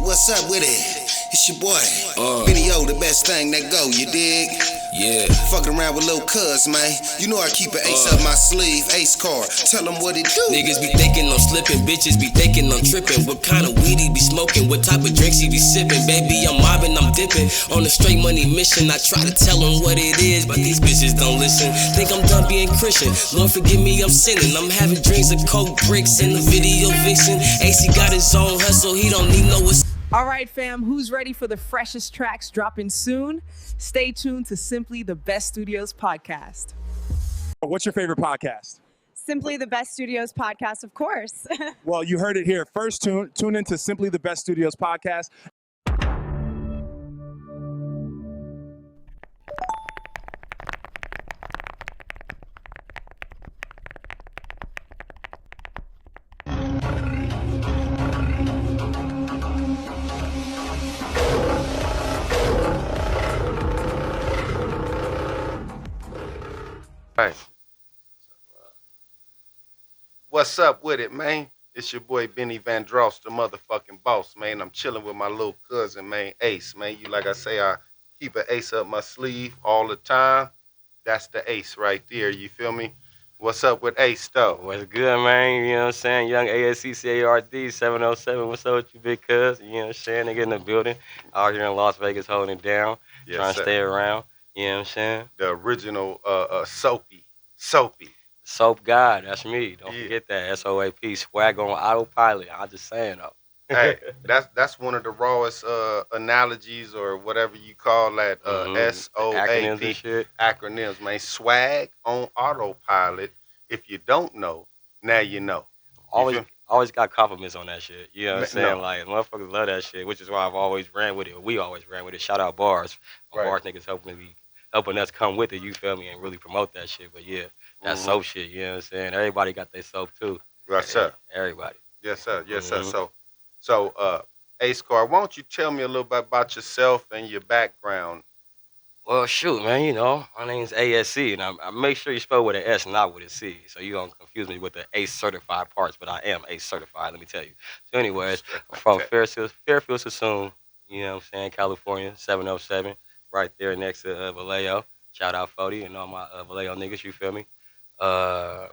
What's up with it? It's your boy, Video, the best thing that go, you dig? Yeah. Fucking around with little cuz, man. You know I keep an ace up my sleeve, ace card. Tell them what it do. Niggas be thinking I'm slipping, bitches be thinking I'm tripping. What kind of weed he be smoking? What type of drinks he be sipping? Baby, I'm mobbing, I'm dipping. On a straight money mission, I try to tell them what it is, but these bitches don't listen. Think I'm done being Christian. Lord forgive me, I'm sinning. I'm having dreams of coke bricks and the video vixen. AC got his own hustle, he don't need no assistance. All right, fam, who's ready for the freshest tracks dropping soon? Stay tuned to Simply the Best Studios podcast. What's your favorite podcast? Simply the Best Studios podcast, of course. Well, you heard it here. First, tune into Simply the Best Studios podcast. Right. What's up with it, man? It's your boy Benny Van Dross, the motherfucking boss, man. I'm chilling with my little cousin, man, Ace, man. You like I say, I keep an ace up my sleeve all the time. That's the ace right there, you feel me? What's up with Ace, though? What's good, man? You know what I'm saying? Young ASCCARD 707. What's up with you, big cuz? You know what I'm saying? Nigga in the building. Out here in Las Vegas holding it down. Yes, trying sir. to stay around. You know what I'm saying? The original Soapy. Soap God, that's me. Don't Yeah. forget that. SOAP. Swag on autopilot. I'm just saying, though. Hey, that's one of the rawest analogies or whatever you call that. Acronyms SOAP and shit. acronyms, man. Swag on autopilot. If you don't know, now you know. Always got compliments on that shit. You know what I'm saying? No. Like, motherfuckers love that shit, which is why I've always ran with it. We always ran with it. Shout out Bars. Right. Bars niggas helping us come with it, you feel me, and really promote that shit. But yeah, that soap shit, you know what I'm saying? Everybody got their soap too. Yes, sir. Everybody. Yes, sir. Yes, sir. So, Ace Car, why don't you tell me a little bit about yourself and your background? Well, shoot, man, you know, my name's ASC, and I make sure you spell with an S, not with a C. So you don't confuse me with the ACE certified parts, but I am ACE certified, let me tell you. So anyways, I'm from Fairfield, Sassoon, you know what I'm saying, California, 707, right there next to Vallejo. Shout out 40 and all my Vallejo niggas, you feel me?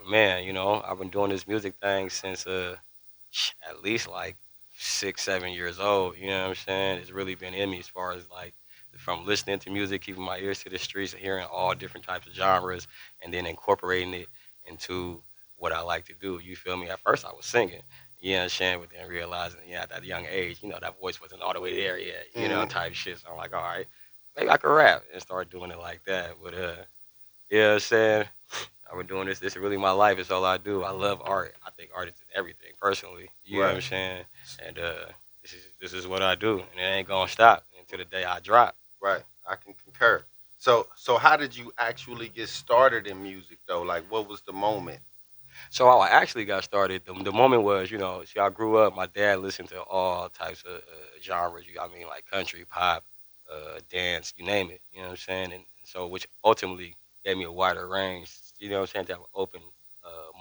Man, you know, I've been doing this music thing since at least like 6, 7 years old, you know what I'm saying? It's really been in me as far as like, from listening to music, keeping my ears to the streets, hearing all different types of genres, and then incorporating it into what I like to do. You feel me? At first, I was singing, you know what I'm saying? But then realizing, at that young age, you know, that voice wasn't all the way there yet, you know, type shit. So I'm like, all right, maybe I could rap and start doing it like that. But, you know what I'm saying? I've been doing this. This is really my life. It's all I do. I love art. I think art is everything, personally. You know what I'm saying? And this is what I do. And it ain't going to stop until the day I drop. Right, I can concur. So how did you actually get started in music, though? Like, what was the moment? So how I actually got started, the moment was, you know, see, I grew up, my dad listened to all types of genres, like country, pop, dance, you name it, you know what I'm saying? And so, which ultimately gave me a wider range, you know what I'm saying, to have an open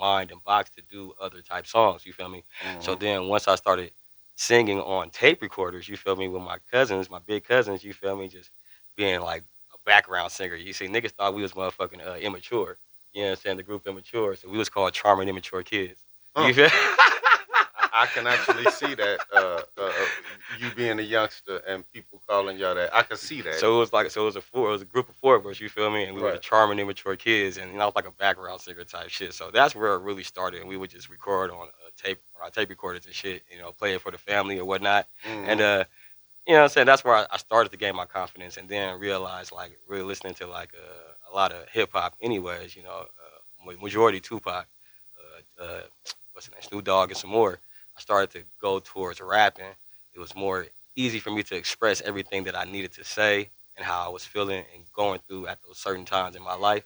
mind and box to do other type songs, you feel me? So then once I started singing on tape recorders, you feel me, with my cousins, my big cousins, you feel me, just being like a background singer. You see, niggas thought we was motherfucking immature. You know what I'm saying? The group Immature. So we was called Charming Immature Kids. You feel? I can actually see that, you being a youngster and people calling y'all that. I can see that. So it was a group of 4 of us, you feel me? And we were the Charming Immature Kids, and I was like a background singer type shit. So that's where it really started, and we would just record on our tape recorders and shit, you know, play it for the family or whatnot. And you know what I'm saying? That's where I started to gain my confidence, and then realized, like, really listening to like a lot of hip hop anyways, you know, majority Tupac, what's his name, Snoop Dogg and some more. I started to go towards rapping. It was more easy for me to express everything that I needed to say and how I was feeling and going through at those certain times in my life.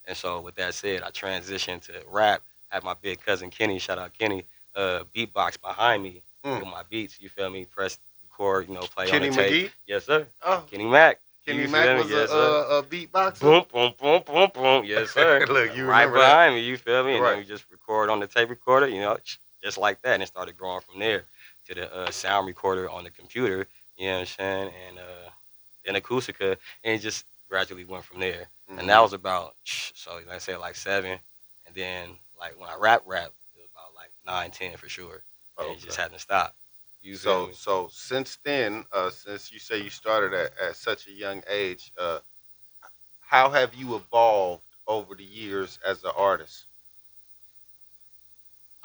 And so with that said, I transitioned to rap. Had my big cousin Kenny, shout out Kenny, beatbox behind me with my beats, you feel me? Press record, you know, play Kenny on the tape. McGee? Yes, sir. Oh. Kenny Mac. Kenny Mac was a beatboxer? Boom, boom, boom, boom, boom. Yes, sir. Look, you right remember behind me, you feel me? And Right. then we just record on the tape recorder, you know, just like that. And it started growing from there. to the sound recorder on the computer. You know what I'm saying? And then Acustica, and it just gradually went from there. And that was about so like I said, like 7, and then like when I rap, it was about like 9, 10 for sure. And it just hasn't stopped. You feel me? So since then, since you say you started at such a young age, how have you evolved over the years as an artist?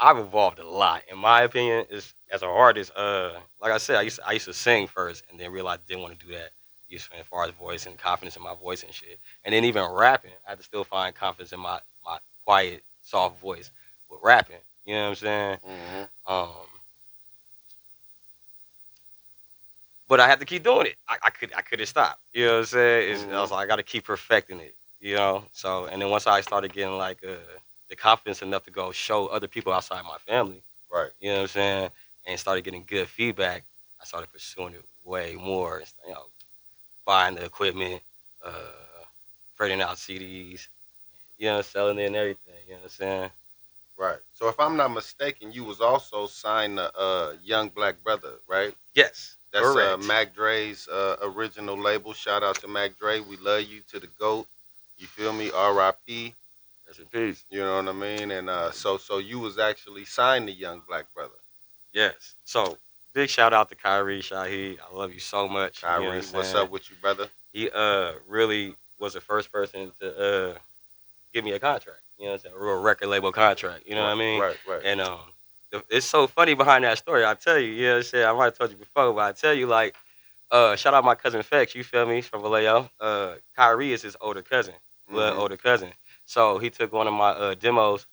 I've evolved a lot, in my opinion. Is as an artist, like I said, I used to sing first, and then realized I didn't want to do that. As far as voice and confidence in my voice and shit, and then even rapping, I had to still find confidence in my quiet, soft voice with rapping. You know what I'm saying? Um, but I had to keep doing it. I couldn't stop. You know what I'm saying? I was like, I got to keep perfecting it. You know. So and then once I started getting like the confidence enough to go show other people outside my family. Right. You know what I'm saying? And started getting good feedback. I started pursuing it way more. You know, buying the equipment, uh, printing out CDs, you know, selling it and everything. You know what I'm saying? Right. So if I'm not mistaken, you was also signed to Young Black Brother, right? Yes. That's correct. Mac Dre's original label. Shout out to Mac Dre. We love you to the GOAT. You feel me? R.I.P. Rest in peace. You know what I mean? And so you was actually signed to Young Black Brother. Yes. So big shout out to Kyrie Shaheed. I love you so much. Kyrie, you know what's up with you, brother? He really was the first person to give me a contract. You know what I'm saying? A real record label contract. You know what I mean? Right. And it's so funny behind that story. I tell you, you know what I'm saying? I might have told you before, but I tell you, like, shout out my cousin Fex, you feel me? He's from Vallejo. Kyrie is his older cousin, older cousin. So he took one of my demos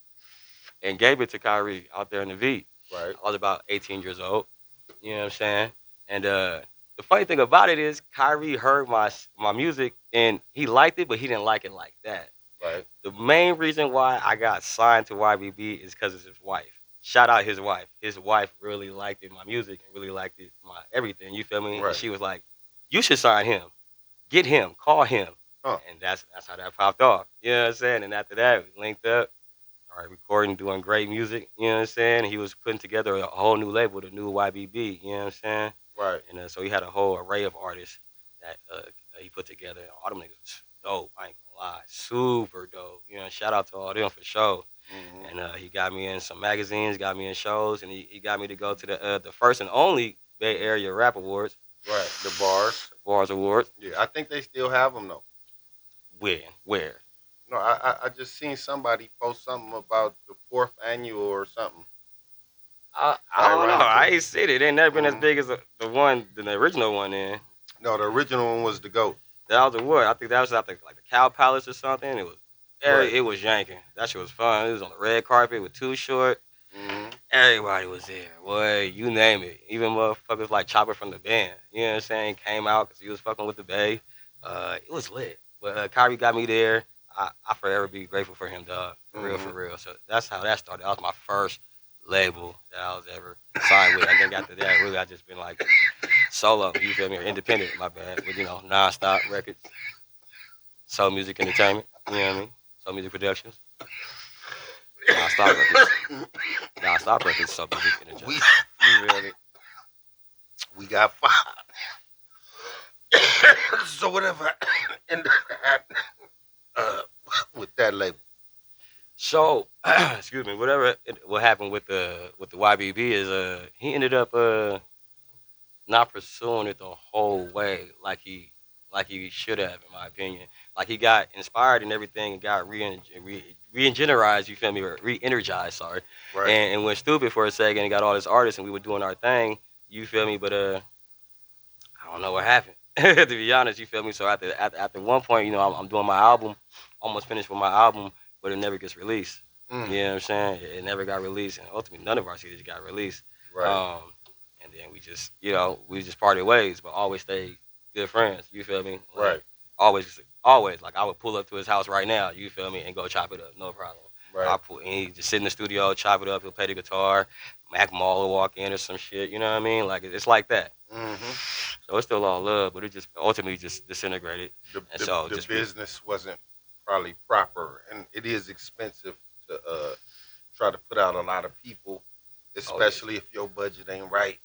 and gave it to Kyrie out there in the V. Right. I was about 18 years old. You know what I'm saying? And the funny thing about it is Kyrie heard my music and he liked it, but he didn't like it like that. Right. The main reason why I got signed to YBB is because of his wife. Shout out his wife. His wife really liked it, my music, and really liked it, my everything. You feel me? Right. And she was like, "You should sign him. Get him. Call him." Huh. And that's how that popped off. You know what I'm saying? And after that, we linked up, started recording, doing great music. You know what I'm saying? He was putting together a whole new label, the new YBB. You know what I'm saying? Right. And so he had a whole array of artists that he put together. All them niggas dope. I ain't gonna lie, super dope. You know, shout out to all them for sure. And he got me in some magazines, got me in shows, and he got me to go to the first and only Bay Area Rap Awards. Right. The Bars Awards. Yeah, I think they still have them though. Where? No, I just seen somebody post something about the 4th annual or something. I don't know. I ain't seen it. It ain't never been as big as the original one. Then No, the original one was the GOAT. that was I think that was at the Cow Palace or something. It was it was yanking. That shit was fun. It was on the red carpet with Too Short. Everybody was there. Boy, you name it. Even motherfuckers like Chopper from the band. You know what I'm saying? Came out because he was fucking with the Bay. It was lit. But Kyrie got me there. I forever be grateful for him, dog. For real. So that's how that started. That was my first label that I was ever signed with. I think after that, really, I just been like solo. You feel me? Or independent, my bad. With non-stop records, Soul Music Entertainment. You know what I mean? Soul Music Productions. Non-stop records. Soul Music Entertainment. You feel me? We got 5. So whatever ended up with that label. So, excuse me. What happened with the YBB is he ended up not pursuing it the whole way like he should have, in my opinion. Like he got inspired and everything and got re-energized, you feel me, or re-energized, sorry. Right. And went stupid for a second and got all this artists and we were doing our thing, you feel me, but I don't know what happened. To be honest, you feel me? So after one point, I'm doing my album, almost finished with my album, but it never gets released. You know what I'm saying? It never got released, and ultimately none of our CDs got released. Right. And then we just parted ways, but always stayed good friends. You feel me? Like, Right. Always. Like I would pull up to his house right now. You feel me? And go chop it up, no problem. Right. And he just sit in the studio, chop it up. He'll play the guitar. Mac Mall will walk in or some shit. You know what I mean? Like it's like that. So it's still all love, but it just ultimately just disintegrated. The business wasn't probably proper, and it is expensive to try to put out a lot of people, especially if your budget ain't right.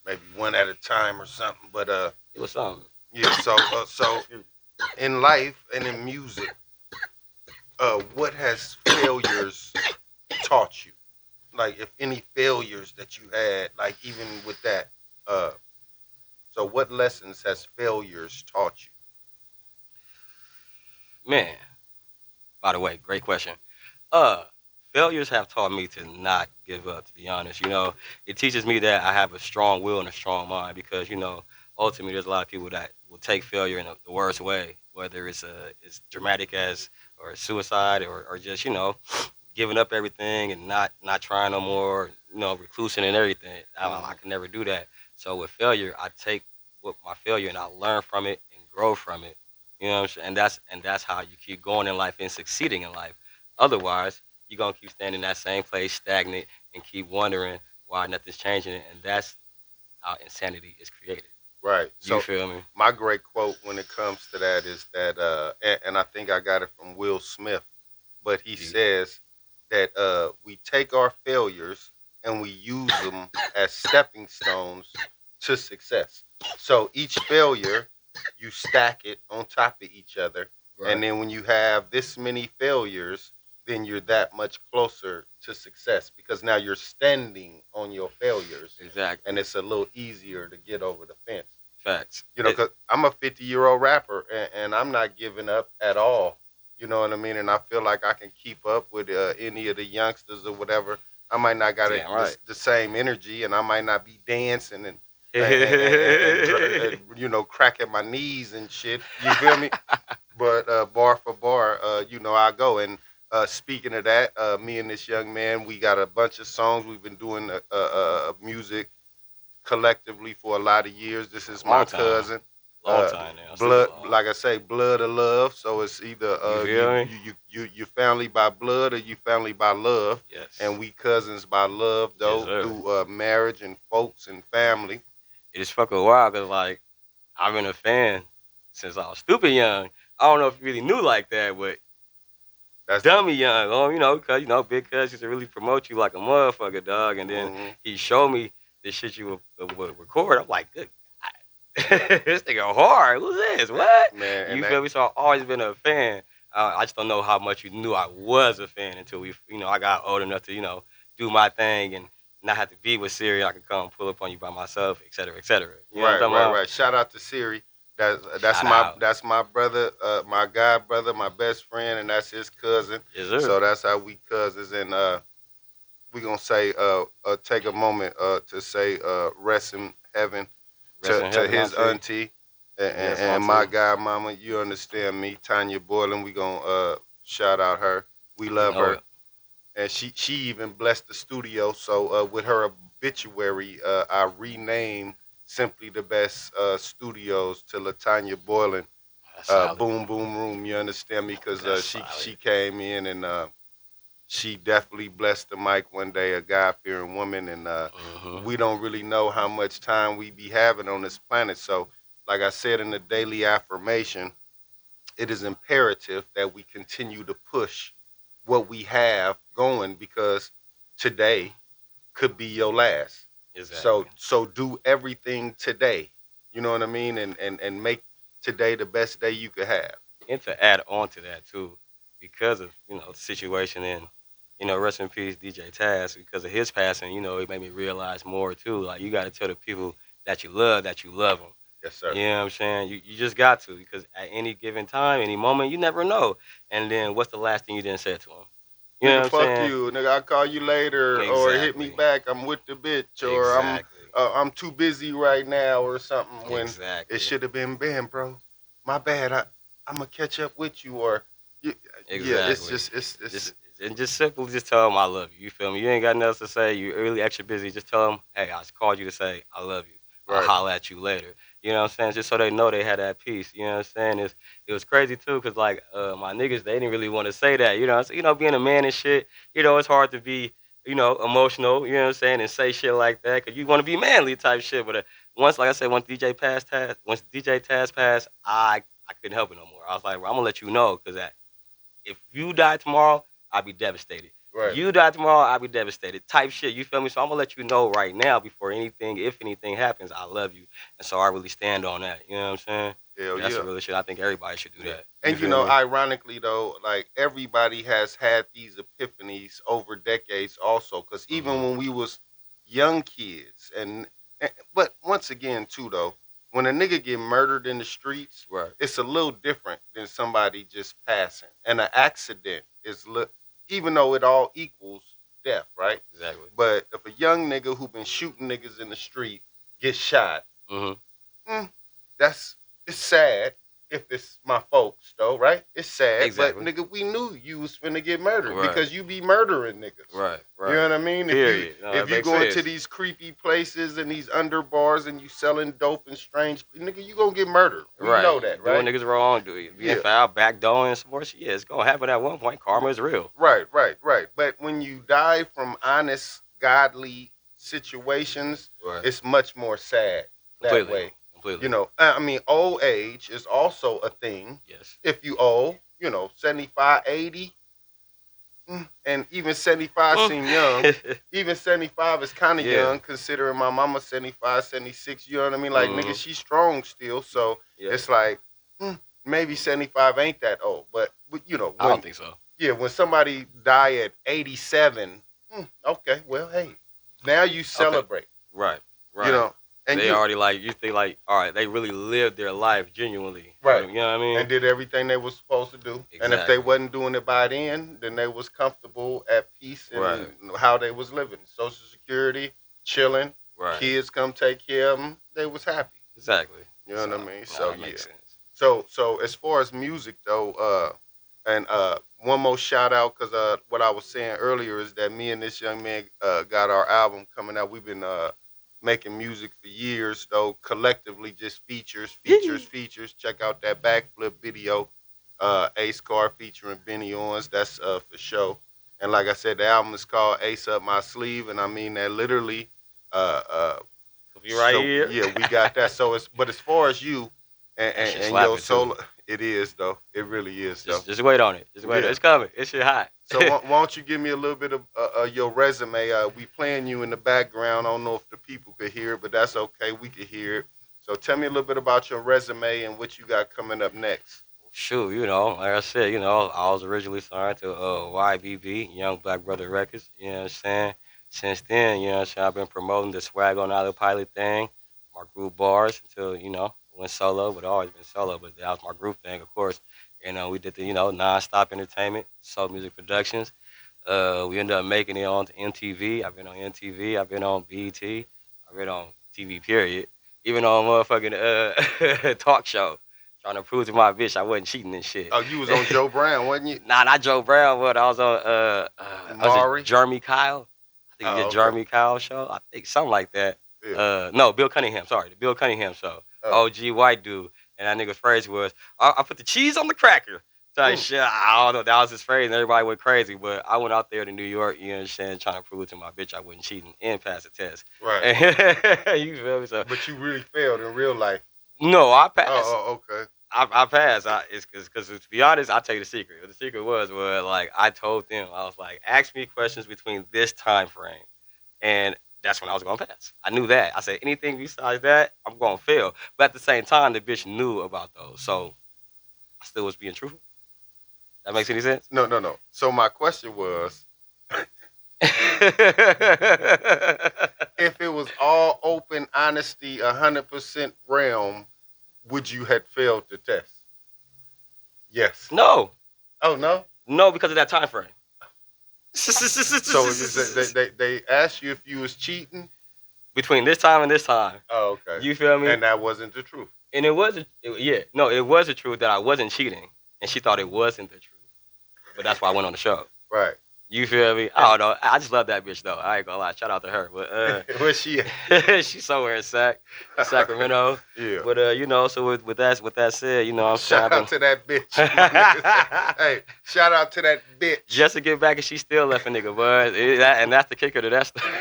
maybe one at a time or something. But It was something. yeah. So in life and in music, what has failures taught you? Like, if any failures that you had, like even with that, uh, so what lessons has failures taught you? Man, by the way, great question. Uh, Failures have taught me to not give up. To be honest, it teaches me that I have a strong will and a strong mind because ultimately there's a lot of people that will take failure in the worst way, whether it's dramatic as or suicide or just giving up everything and not trying no more, reclusing and everything. I can never do that. So with failure, I take with my failure and I learn from it and grow from it. You know what I'm saying? And that's how you keep going in life and succeeding in life. Otherwise, you're gonna keep standing in that same place, stagnant, and keep wondering why nothing's changing. And that's how insanity is created. Right. You So feel me? my great quote when it comes to that is that, and I think I got it from Will Smith, but he Gee. says that we take our failures and we use them as stepping stones to success. So each failure, you stack it on top of each other, and then when you have this many failures, then you're that much closer to success because now you're standing on your failures, Exactly. and it's a little easier to get over the fence. Facts. You know, because I'm a 50-year-old rapper and I'm not giving up at all. You know what I mean? And I feel like I can keep up with any of the youngsters or whatever. I might not got Damn right. the same energy, and I might not be dancing and, cracking my knees and shit. You feel me? But bar for bar, I go. And speaking of that, me and this young man, we got a bunch of songs. We've been doing music collectively for a lot of years. This is my Long time. cousin. Long time now. Blood, Super long. like I say, blood of love. So it's either You feel me? you family by blood or you family by love, Yes. and we cousins by love though, Yes, sir. through marriage and folks and family. It is fucking wild because like I've been a fan since I was stupid young. I don't know if you really knew like that, but That's dummy young, because big cuz used to really promote you like a motherfucker, dog. And then Mhm. he showed me the shit you would record. I'm like, good God. This nigga hard. Who's this? What? Man, and You that, feel me? So I've always been a fan. I just don't know how much you knew I was a fan until I got old enough to, do my thing and not have to be with Siri. I could come pull up on you by myself, et cetera, et cetera. You know what I'm talking about? right. Shout out to Siri. That's Shout my out. that's my brother, my god brother, my best friend, and that's his cousin. Yes, sir. So that's how we cousins. And we gonna say take a moment to say rest in heaven Rest in to heaven, his auntie. and, Yes, and my auntie. godmama. You understand me, Tanya Boylan. We gonna shout out her. We You love know her, it. and she even blessed the studio. So with her obituary, I renamed Simply the Best Studios to Latanya Boylan. That's solid. Boom Boom Room. You understand me? Because That's she solid. came in and she definitely blessed the mic one day. A God fearing woman, and Mhm. we don't really know how much time we be having on this planet. So, like I said in the daily affirmation, it is imperative that we continue to push what we have going because today could be your last. Exactly. So do everything today. You know what I mean? And make today the best day you could have. And to add on to that too, because of the situation and rest in peace DJ Taz, because of his passing, it made me realize more too. Like you got to tell the people that you love them. Yes, sir. You know what I'm saying? You just got to, because at any given time, any moment, you never know. And then what's the last thing you didn't say to him? You know Nigga, what I'm fuck saying? you. Nigga, I'll call you later, or hit me Exactly. back. I'm with the bitch, or Exactly. I'm too busy right now, or something. When Exactly. it should have been, bam, bro. My bad. I'm gonna catch up with you, or yeah, it's Exactly. just it's Just simply just tell them I love you. You feel me? You ain't got nothing else to say. You're really extra busy. Just tell them, hey, I just called you to say I love you. I'll right. holler at you later. You know what I'm saying? Just so they know they had that peace. You know what I'm saying? It was crazy too, cause like my niggas, they didn't really want to say that. Being a man and shit. It's hard to be emotional. You know what I'm saying? And say shit like that, cause you want to be manly type shit. But once, like I said, once DJ Taz passed, I couldn't help it no more. I was like, well, I'm gonna let you know, cause if you die tomorrow, I'd be devastated. Right. You die tomorrow, I'll be devastated. Type shit, you feel me? So I'm gonna let you know right now before anything, if anything happens, I love you. And so I really stand on that. You know what I'm saying? Hell That's yeah. the real shit. I think everybody should do that. And you feel know, me? ironically though, like everybody has had these epiphanies over decades also. Because even when we was young kids, but once again too though, when a nigga get murdered in the streets, Right. it's a little different than somebody just passing. And an accident is even though it all equals death, right? Exactly. But if a young nigga who been shooting niggas in the street gets shot, that's it's sad if it's my folks though, right? It's sad, Exactly. but nigga, we knew you was finna get murdered Right. because you be murdering niggas. Right. You know what I mean? Period. If you go into these creepy places and these underbars and you selling dope and strange, nigga, you gonna get murdered. We know that, right? Doing niggas wrong, being foul, backdooring some more shit. Yeah, it's gonna happen at one point. Karma is real. Right. But when you die from honest, godly situations, it's much more sad that way. Completely. You know, I mean, old age is also a thing. Yes. If you old, 75, 80, and even 75 seem young. Even 75 is kind of young, considering my mama 75, 76. You know what I mean? Like, nigga, she's strong still. So it's like, maybe 75 ain't that old. But I don't think so. Yeah, when somebody die at 87, okay, well, hey, now you celebrate. Right. And they already you think all right, they really lived their life genuinely. Right. You know what I mean? And did everything they was supposed to do. Exactly. And if they wasn't doing it by then they was comfortable, at peace, and how they was living. Social Security, chilling, kids come take care of them. They was happy. Exactly. You know what I mean? So, that makes sense. So as far as music, though, and one more shout out, because what I was saying earlier is that me and this young man got our album coming out. We've been making music for years, though, collectively, just features. Check out that backflip video, Ace Car featuring Benny Owens. That's for show. And like I said, the album is called Ace Up My Sleeve, and I mean that literally. You right here. Yeah, we got that. But as far as you and your solo, it is though. It really is though. Just wait on it. Just wait. It's coming. It's shit hot. So why don't you give me a little bit of your resume? We playing you in the background. I don't know if the people could hear it, but that's okay. We could hear it. So tell me a little bit about your resume and what you got coming up next. Shoot, like I said, I was originally signed to YBB, Young Black Brother Records. You know what I'm saying? Since then, you know what I'm saying, I've been promoting the Swag on Autopilot thing, my group bars until, went solo, but always been solo, but that was my group thing, of course. And we did the, Nonstop Entertainment, Soul Music Productions. We ended up making it on MTV. I've been on MTV. I've been on BET. I've been on TV, period. Even on motherfucking talk show. Trying to prove to my bitch I wasn't cheating and shit. Oh, you was on Joe Brown, wasn't you? Nah, not Joe Brown, but I was on Jeremy Kyle. I think Jeremy Kyle show. I think something like that. Yeah. No, Bill Cunningham. Sorry, the Bill Cunningham show. OG white dude. And that nigga's phrase was, I put the cheese on the cracker. Type shit. I don't know. That was his phrase, and everybody went crazy. But I went out there to New York, you know what I'm saying, trying to prove to my bitch I wasn't cheating and pass the test. Right. You feel me? So, but you really failed in real life. No, I passed. Oh, okay. I passed. It's because to be honest, I'll tell you the secret. The secret was like I told them, I was like, ask me questions between this time frame, and that's when I was gonna pass. I knew that. I said anything besides that, I'm gonna fail. But at the same time, the bitch knew about those, so I still was being truthful. That makes any sense? No. So my question was, if it was all open honesty, 100% realm, would you have failed the test? Yes. No. Oh, no? No, because of that time frame. So they asked you if you was cheating? Between this time and this time. Oh, okay. You feel me? And that wasn't the truth. And it was the truth that I wasn't cheating. And she thought it wasn't the truth. But that's why I went on the show. Right. You feel me? I don't know. I just love that bitch, though. I ain't gonna lie. Shout out to her. But where's she at? She's somewhere in Sacramento. Yeah. But so with that said, I'm shout out to that bitch. Hey, shout out to that bitch. Just to get back, and she still left a nigga, but and that's the kicker to that story.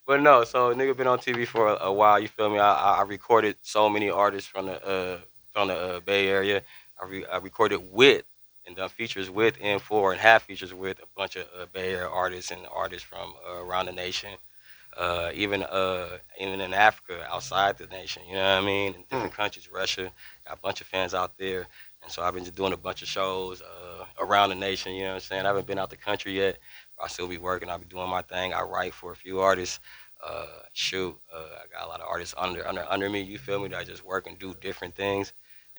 But no, so nigga been on TV for a while. You feel me? I recorded so many artists from the Bay Area. I recorded with and done features with and for and have features with a bunch of Bay Area artists and artists from around the nation, even in Africa, outside the nation. You know what I mean? In different countries, Russia, got a bunch of fans out there, and so I've been just doing a bunch of shows around the nation. You know what I'm saying? I haven't been out the country yet. But I still be working. I'll be doing my thing. I write for a few artists. I got a lot of artists under me. You feel me? That I just work and do different things,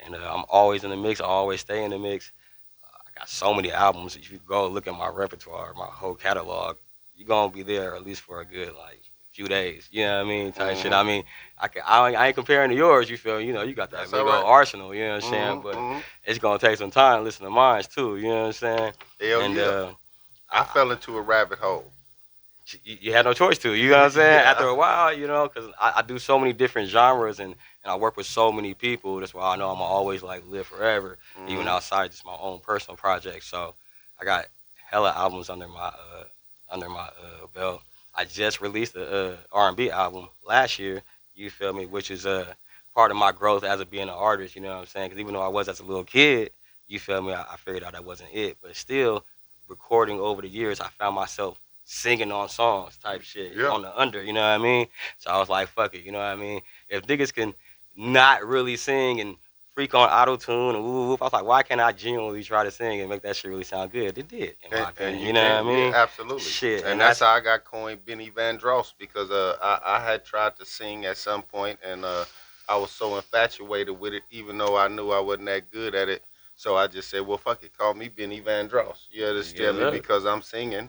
and I'm always in the mix. I always stay in the mix. I got so many albums. If you go look at my repertoire, my whole catalog, you're gonna be there at least for a good like few days. You know what I mean? Type shit. I mean, I ain't comparing to yours. You feel? You know, you got that That's big all old right. arsenal. You know what I'm saying? But it's gonna take some time to listen to mine too. You know what I'm saying? Hell And yeah. I fell into a rabbit hole. you had no choice to. You know what I'm saying? Yeah. After a while, you know, because I do so many different genres and I work with so many people. That's why I know I'm gonna always like live forever, even outside just my own personal projects. So I got hella albums under my belt. I just released a R&B album last year. You feel me? Which is part of my growth as a being an artist. You know what I'm saying? Because even though I was as a little kid, you feel me? I figured out that wasn't it. But still, recording over the years, I found myself singing on songs type shit Yeah. on the under. You know what I mean? So I was like, fuck it. You know what I mean? If niggas can not really sing and freak on auto tune and whoop, whoop, I was like, why can't I genuinely try to sing and make that shit really sound good? It did, in my opinion. You know what I can, mean? yeah, absolutely. Shit, And that's how I got coined Benny Van Drost because I had tried to sing at some point and I was so infatuated with it, even though I knew I wasn't that good at it. So I just said, well, fuck it, call me Benny Van Drost. You understand me? look. Because I'm singing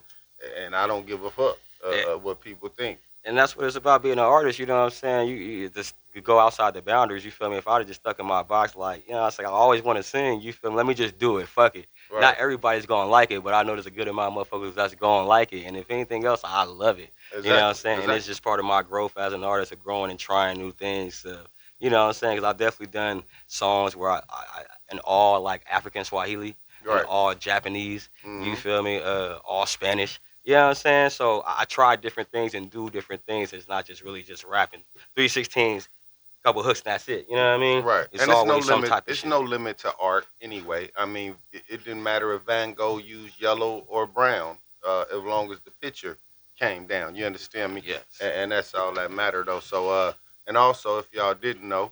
and I don't give a fuck Yeah. what people think. And that's what it's about being an artist. You know what I'm saying? You just you go outside the boundaries. You feel me? If I'd have just stuck in my box, like you know, it's like I always want to sing. You feel me? Let me just do it. Fuck it. Right. Not everybody's gonna like it, but I know there's a good amount of motherfuckers that's gonna like it. And if anything else, I love it. Exactly. You know what I'm saying? And Exactly. it's just part of my growth as an artist of growing and trying new things. You know what I'm saying? Because I've definitely done songs where I in all like African Swahili, Right. and all Japanese. You Mhm. feel me? All Spanish. You know what I'm saying? So I try different things and do different things. It's not just really just rapping. 316s, couple hooks, and that's it. You know what I mean? Right. It's And it's no always some limit. type of It's shit. no limit to art anyway. I mean, it didn't matter if Van Gogh used yellow or brown, as long as the picture came down. You understand me? Yes. And that's all that mattered though. So and also if y'all didn't know,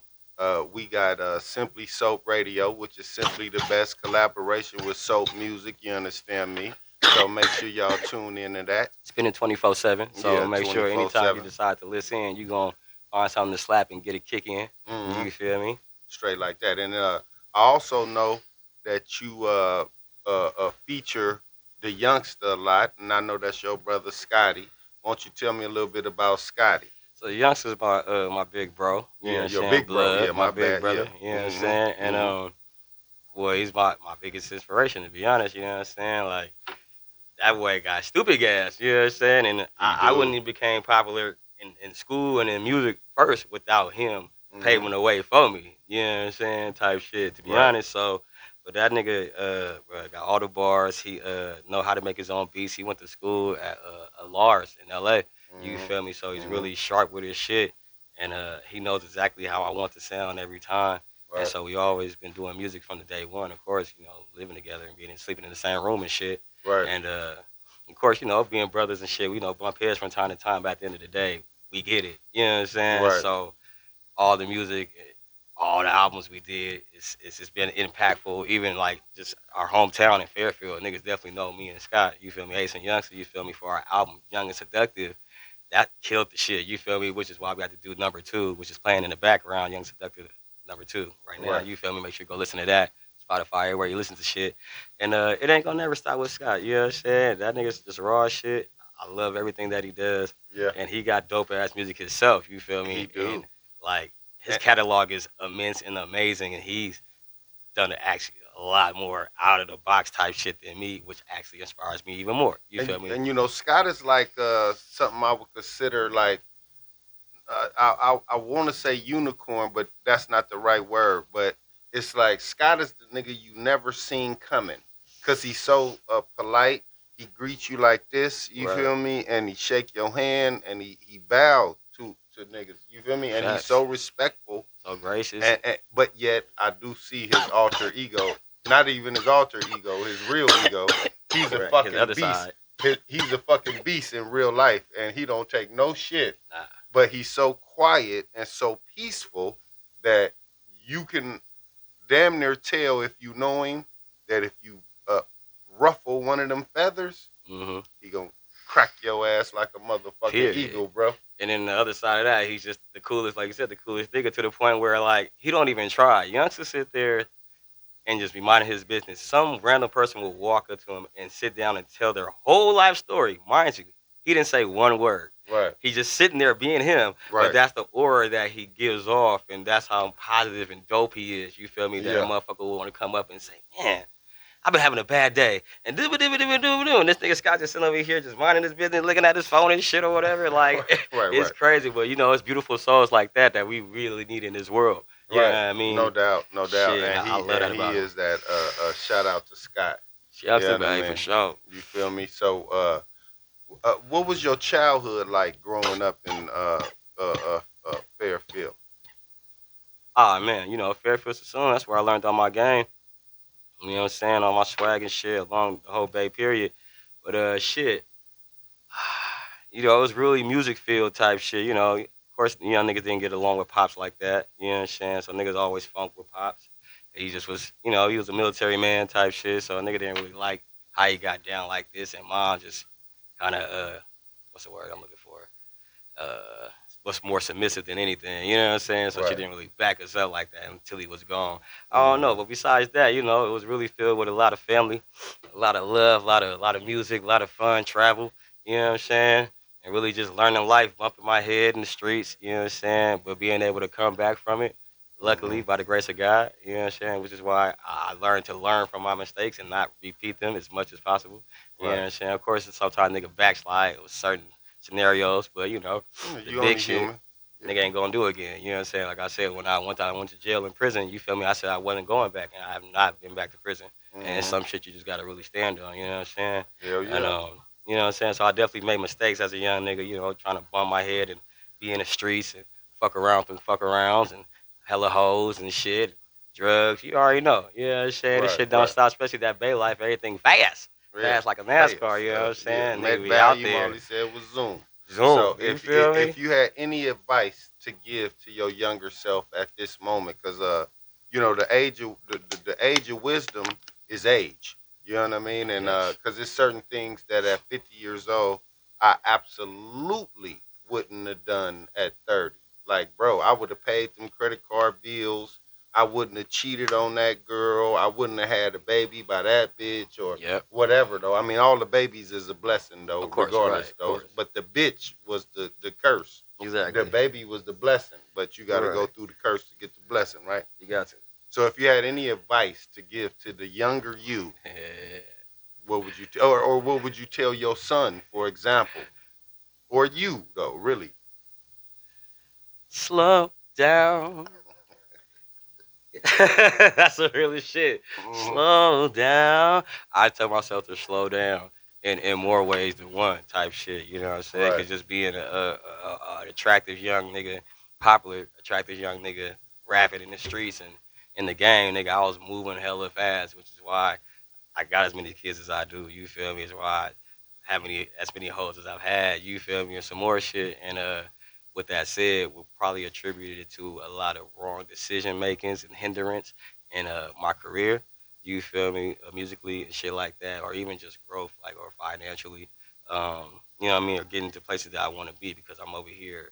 we got Simply Soap Radio, which is simply the best collaboration with soap music. You understand me? So make sure y'all tune in to that. Spinning 24/7. So Yeah, make sure anytime you 24/7. decide to listen, you're going to find something to slap and get a kick in. Mhm. You feel me? Straight like that. And I also know that you feature the youngster a lot, and I know that's your brother Scotty. Won't you tell me a little bit about Scotty? So Youngster's my big bro. You know what I'm your saying? big bro. Blood, Yeah, my my big bad. brother. Yeah. You know what I'm Mhm. saying? And Mhm. boy, he's my biggest inspiration to be honest. You know what I'm saying? Like that boy got stupid gas. You know what I'm saying? And I do. wouldn't even became popular in school and in music first without him Mhm. paving the way for me. You know what I'm saying? Type shit. To be Right. honest, so. But that nigga bro, got all the bars. He know how to make his own beats. He went to school at Lars in LA. You Mhm. feel me? So he's Mhm. really sharp with his shit, and he knows exactly how I want to sound every time. And Right. so we always been doing music from the day one. Of course, you know, living together and being sleeping in the same room and shit. Right. And of course, you know, being brothers and shit, we know bump heads from time to time. But at the end of the day, we get it. You know what I'm saying? Right. So all the music, all the albums we did, it's just been impactful. Even like just our hometown in Fairfield, niggas definitely know me and Scott. You feel me? Ace and Youngster. You feel me? For our album, Young and Seductive, that killed the shit. You feel me? Which is why we had to do number two, which is playing in the background, Young Seductive number two right now. Right. You feel me? Make sure you go listen to that. Spotify, everywhere you listen to shit. And it ain't gonna never stop with Scott. You know what I'm saying? That nigga's just raw as shit. I love everything that he does. Yeah. And he got dope ass music himself. You feel me? He do. And like his And- catalog is immense and amazing, and he's done actually a lot more out of the box type shit than me, which actually inspires me even more. You feel me? And you know, Scott is like something I would consider like I want to say unicorn, but that's not the right word. But it's like Scott is the nigga you never seen coming, cause he's so polite. He greets you like this, you Right. feel me, and he shake your hand and he bowed to niggas, you feel me, and he's Facts. so respectful. So gracious. But yet I do see his alter ego not even his alter ego, his real ego. He's a Right, his fucking other beast. side. He's a fucking beast in real life, and he don't take no shit. Nah. But he's so quiet and so peaceful that you can damn near tell if you know him that if you ruffle one of them feathers, he gonna crack your ass like a motherfucking Period. eagle, bro. And then the other side of that, he's just the coolest, like you said, the coolest nigga to the point where like he don't even try. Youngsters sit there and just be minding his business. Some random person will walk up to him and sit down and tell their whole life story. Mind you, he didn't say one word. Right. He's just sitting there being him. Right. But that's the aura that he gives off, and that's how positive and dope he is. You feel me? That Yeah. a motherfucker will want to come up and say, man, I've been having a bad day. And this nigga Scott just sitting over here just minding his business, looking at his phone and shit or whatever. Like, it's crazy. But, you know, it's beautiful souls like that we really need in this world. You know what I mean? No doubt, no doubt. Shit, and I love that about he him. is that shout out to Scott. Shout out to what I him, mean? for sure. You feel me? So, what was your childhood like growing up in Fairfield? Ah, man, you know, Fairfield Sassoon, that's where I learned all my game. You know what I'm saying? All my swag and shit along the whole Bay period. But, shit, you know, it was really music field type shit, you know. Of course, young niggas didn't get along with Pops like that, you know what I'm saying? So niggas always funk with Pops. He just was, you know, he was a military man type shit, so a nigga didn't really like how he got down like this, and Mom just kind of, what's the word I'm looking for? Was more submissive than anything, you know what I'm saying? So she didn't really back us up like that until he was gone. I don't know, but besides that, you know, it was really filled with a lot of family, a lot of love, a lot of music, a lot of fun, travel, you know what I'm saying? And really just learning life, bumping my head in the streets, you know what I'm saying? But being able to come back from it, luckily, by the grace of God, you know what I'm saying? Which is why I learned to learn from my mistakes and not repeat them as much as possible. You know what I'm saying? Of course, sometimes nigga backslide with certain scenarios, but you know, the big shit, nigga ain't gonna do it again. You know what I'm saying? Like I said, when I went to jail and prison, you feel me? I said I wasn't going back, and I have not been back to prison. And it's some shit you just gotta really stand on. You know what I'm saying? Hell yeah. And you know what I'm saying? So I definitely made mistakes as a young nigga. You know, trying to bum my head and be in the streets and fuck around and fuck arounds and hella hoes and shit, drugs. You already know. You know what I'm saying? This shit don't stop, especially that Bay life. Everything fast. Fast like a NASCAR, you know what I'm saying? Nigga, we out there. All he said was Zoom. Zoom. So You feel me? if you had any advice to give to your younger self at this moment, because you know the age of wisdom is age. You know what I mean? And because there's certain things that at 50 years old I absolutely wouldn't have done at 30. Like, bro, I would have paid them credit card bills. I wouldn't have cheated on that girl. I wouldn't have had a baby by that bitch or whatever, though. I mean, all the babies is a blessing, though, regardless, though. But the bitch was the curse. Exactly. The baby was the blessing, but you got to go through the curse to get the blessing, right? You got to. So if you had any advice to give to the younger you, what would you or what would you tell your son, for example? Or you, though, really? Slow down. That's the real shit. Slow down. I tell myself to slow down in more ways than one type shit. You know what I'm saying? Because just being an attractive young nigga, popular, attractive young nigga, rapping in the streets and in the game, nigga, I was moving hella fast, which is why I got as many kids as I do. You feel me? It's why I have as many hoes as I've had. You feel me? And some more shit. And with that said, we'll probably attribute it to a lot of wrong decision makings and hindrance in my career. You feel me? Musically and shit like that, or even just growth, like or financially. You know what I mean? Or getting to places that I want to be because I'm over here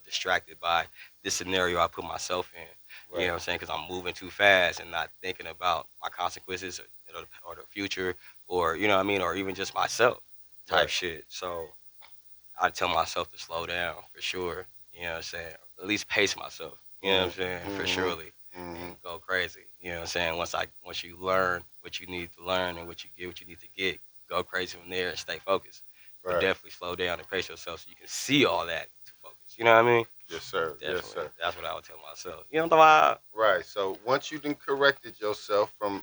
distracted by this scenario I put myself in. You know what I'm saying? Because I'm moving too fast and not thinking about my consequences or the future, or you know what I mean, or even just myself type shit. So I tell myself to slow down for sure. You know what I'm saying? At least pace myself. You know what I'm saying? For surely. And go crazy. You know what I'm saying? Once you learn what you need to learn and what you get what you need to get, go crazy from there and stay focused. But definitely slow down and pace yourself so you can see all that to focus. You know what I mean? Yes, sir. Definitely. Yes, sir. That's what I would tell myself. You know what I'm talking about? Right. So once you done corrected yourself from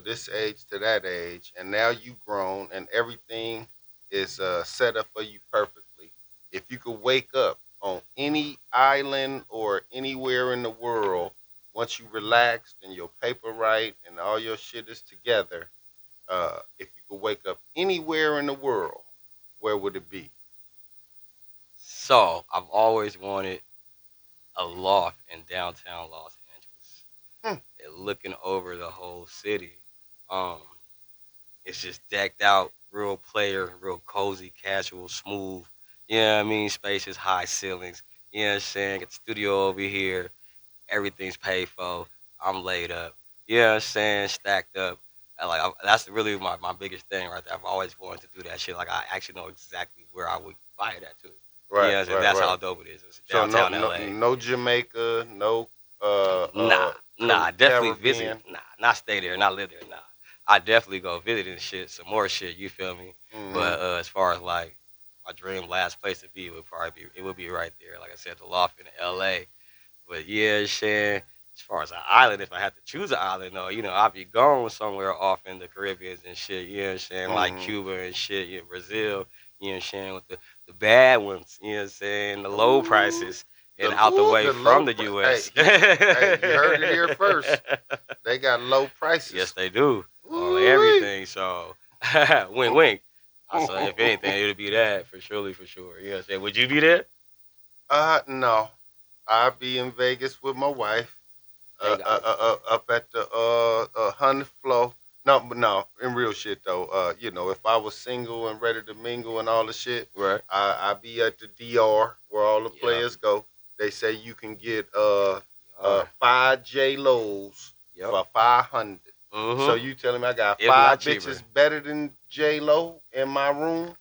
this age to that age, and now you grown and everything is set up for you perfectly. If you could wake up on any island or anywhere in the world, once you relaxed and your paper right and all your shit is together, if you could wake up anywhere in the world, where would it be? So I've always wanted a loft in downtown Los Angeles, Hmm. looking over the whole city. Um, it's just decked out, real player, real cozy, casual, smooth. You know what I mean? Spacious, high ceilings. You know what I'm saying? Got the studio over here. Everything's paid for. I'm laid up. You know what I'm saying? Stacked up. That's really my biggest thing right there. I've always wanted to do that shit. Like I actually know exactly where I would buy it at too. Right, Yeah, right, that's right. how dope it is. It's So downtown LA. no Jamaica, no Nah, definitely visit. Caribbean. Nah, not stay there, not live there. Nah, I definitely go visit and shit, some more shit. You feel me? Hmm. But as far as like my dream last place to be would probably be it would be right there. Like I said, the loft in L.A. But yeah, shit. As far as an island, if I had to choose an island, though, I'd be going somewhere off in the Caribbean and shit. You know what I'm saying? Like Hmm. Cuba and shit. Yeah, Brazil. You know what I'm saying? With the bad ones. You know what I'm saying? The low Ooh, prices and out the way the from low. the U.S. Hey, you heard it here first. They got low Yes, prices. they do on Ooh-wee. everything. So, wink, wink. I said, if anything, it would be that for surely, for sure. You know what I'm saying? Would you be there? No. I'll be in Vegas with my wife. There you go. Up at the 100th floor. No, but no, in real shit though. If I was single and ready to mingle and all the shit, Right. I be at the DR where all the Yeah. players go. They say you can get All right. 5 J Lo's Yep. for 500. So Mm-hmm. you telling me I got If five not cheaper. bitches better than J Lo in my room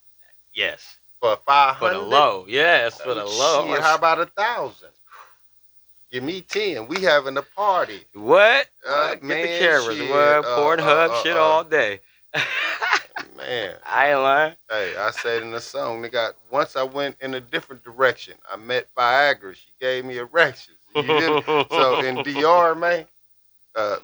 Yes. for For the 500? low. Yes, for the low. Shit, how about 1,000? Give me 10. We having a party. What? What? Get the Man, cameras. shit. What? Pornhub shit all day. Man. I ain't lying. Hey, I said in the song, once I went in a different direction. I met Viagra. She gave me erections. You hear me? So in DR, man,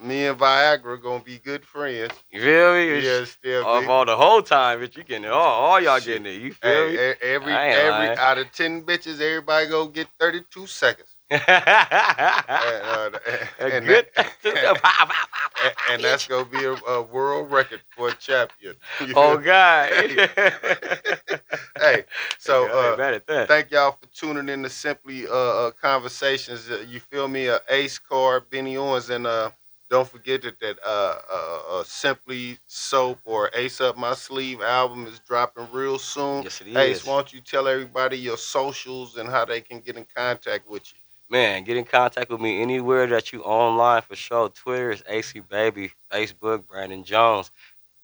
me and Viagra gonna be good friends. You feel me? Yeah, still Of be. all the whole time, bitch, you getting it all y'all Shit. getting it. You feel me? Hey, I ain't every lying. out of 10 bitches, everybody go get 32 seconds. And, A and, good. and that's gonna be a world record for a champion. You Oh feel me? God. Hey, so Okay, bad at that. thank y'all for tuning in to Simply Conversations. You feel me? Ace Card, Benny Owens, and don't forget that Simply Soap or Ace Up My Sleeve album is dropping real soon. Yes, it Ace, is. why don't you tell everybody your socials and how they can get in contact with you? Man, get in contact with me anywhere that you online for sure. Twitter is AC Baby, Facebook Brandon Jones,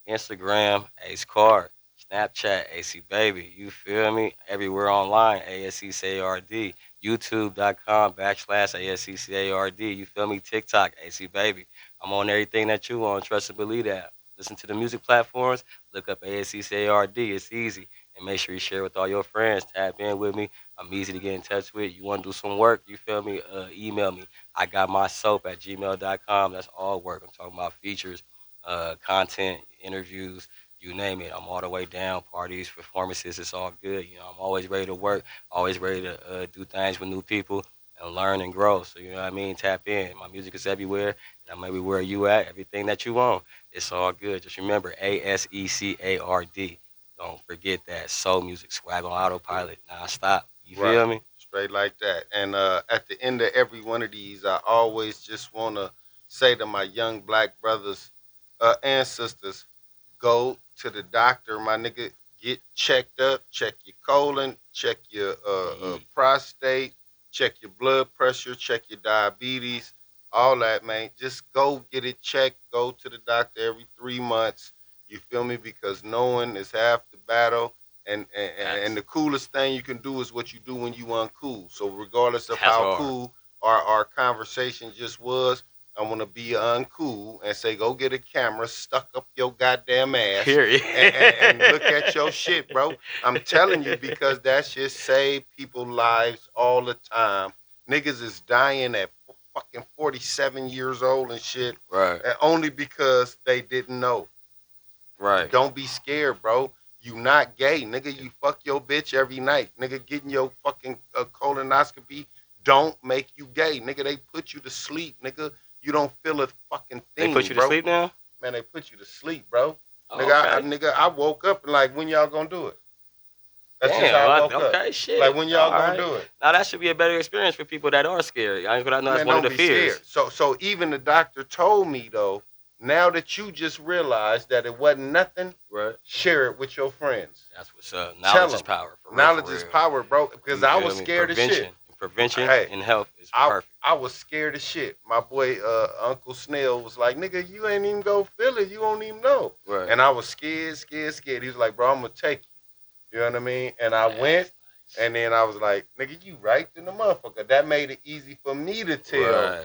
Instagram Ace Card, Snapchat AC Baby. You feel me? Everywhere online ASCCARD, YouTube.com/ASCCARD. You feel me? TikTok AC Baby. I'm on everything that you on. Trust and believe that. Listen to the music platforms. Look up ASCCARD. It's easy. And make sure you share with all your friends. Tap in with me. I'm easy to get in touch with. You want to do some work, you feel me? Email me. I got my soap at gmail.com. That's all work. I'm talking about features, content, interviews, you name it. I'm all the way down. Parties, performances, it's all good. I'm always ready to work, always ready to do things with new people and learn and grow. So, you know what I mean? Tap in. My music is everywhere, and I'm everywhere you at, everything that you want. It's all good. Just remember, ASECARD. Don't forget that soul music, swag on autopilot, non-stop. You Right. feel me? Straight like that. And at the end of every one of these, I always just want to say to my young black brothers and sisters, go to the doctor, my nigga. Get checked up. Check your colon. Check your prostate. Check your blood pressure. Check your diabetes. All that, man. Just go get it checked. Go to the doctor every 3 months. You feel me? Because knowing is half the battle. And the coolest thing you can do is what you do when you uncool. So regardless of That's how hard. cool our conversation just was, I want to be uncool and say, go get a camera, stuck up your goddamn ass, Period. and look at your shit, bro. I'm telling you, because that shit save people lives all the time. Niggas is dying at fucking 47 years old and shit, Right. and only because they didn't know. Right. Don't be scared, bro. You not gay, nigga. You fuck your bitch every night, nigga. Getting your fucking colonoscopy don't make you gay, nigga. They put you to sleep, nigga. You don't feel a fucking thing, They put you bro. to sleep now? Man, they put you to sleep, bro. Oh, Nigga, I woke up and like, when y'all gonna do it? That's Damn, just how I woke up. okay, shit. Like, when y'all All gonna right. do it? Now that should be a better experience for people that are scared. I know that's Man, one of don't the be fears. scared. So even the doctor told me though, now that you just realized that it wasn't nothing, Right. share it with your friends. That's what's up. Tell Knowledge is 'em. power. For real, Knowledge for is real. power, bro. Because You I feel was me? scared as shit. Prevention Hey, and health is perfect. I was scared as shit. My boy Uncle Snell was like, nigga, you ain't even go feel it. You don't even know. Right. And I was scared. He was like, bro, I'm gonna take you. You know what I mean? And I went, and then I was like, nigga, you right in the motherfucker. That made it easy for me to tell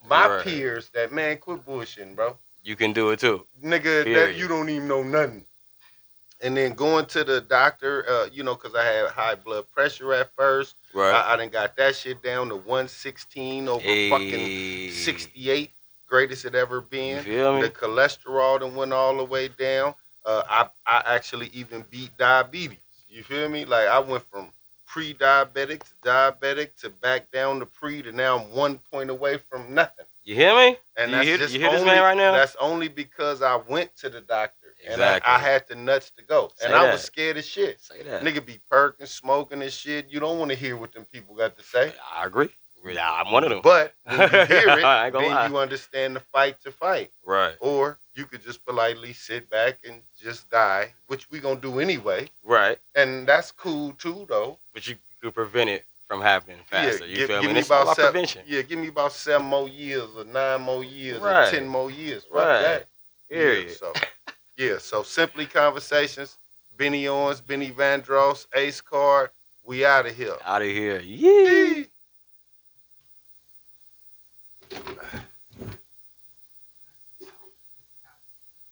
my peers that, man, quit bullshitting, bro. You can do it too. Nigga, that you don't even know nothing. And then going to the doctor, because I had high blood pressure at first. Right. I done got that shit down to 116 over fucking 68, greatest it ever been. You feel me? The cholesterol done went all the way down. I actually even beat diabetes. You feel me? Like, I went from pre-diabetic to diabetic to back down to pre to now I'm 1 point away from nothing. You hear me? And you that's hear just this man right now? That's only because I went to the doctor. Exactly. And I had the nuts to go. Say and that. I was scared as shit. Say that. Nigga be perking, smoking and shit. You don't want to hear what them people got to say. I agree. I'm one of them. But when you hear it, I ain't gonna then lie. you understand the fight to fight. Right. Or you could just politely sit back and just die, which we gonna do anyway. Right. And that's cool too, though. But you could prevent it from happening faster. Yeah, You feel me? give me It's all about about prevention. Yeah, give me about 7 more years or 9 more years Right. or 10 more years. Fuck Right. that. Period. So Simply Conversations, Benny Owens, Benny Vandross, Ace Card, we out of here. Out of here. Yee.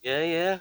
Yeah, yeah.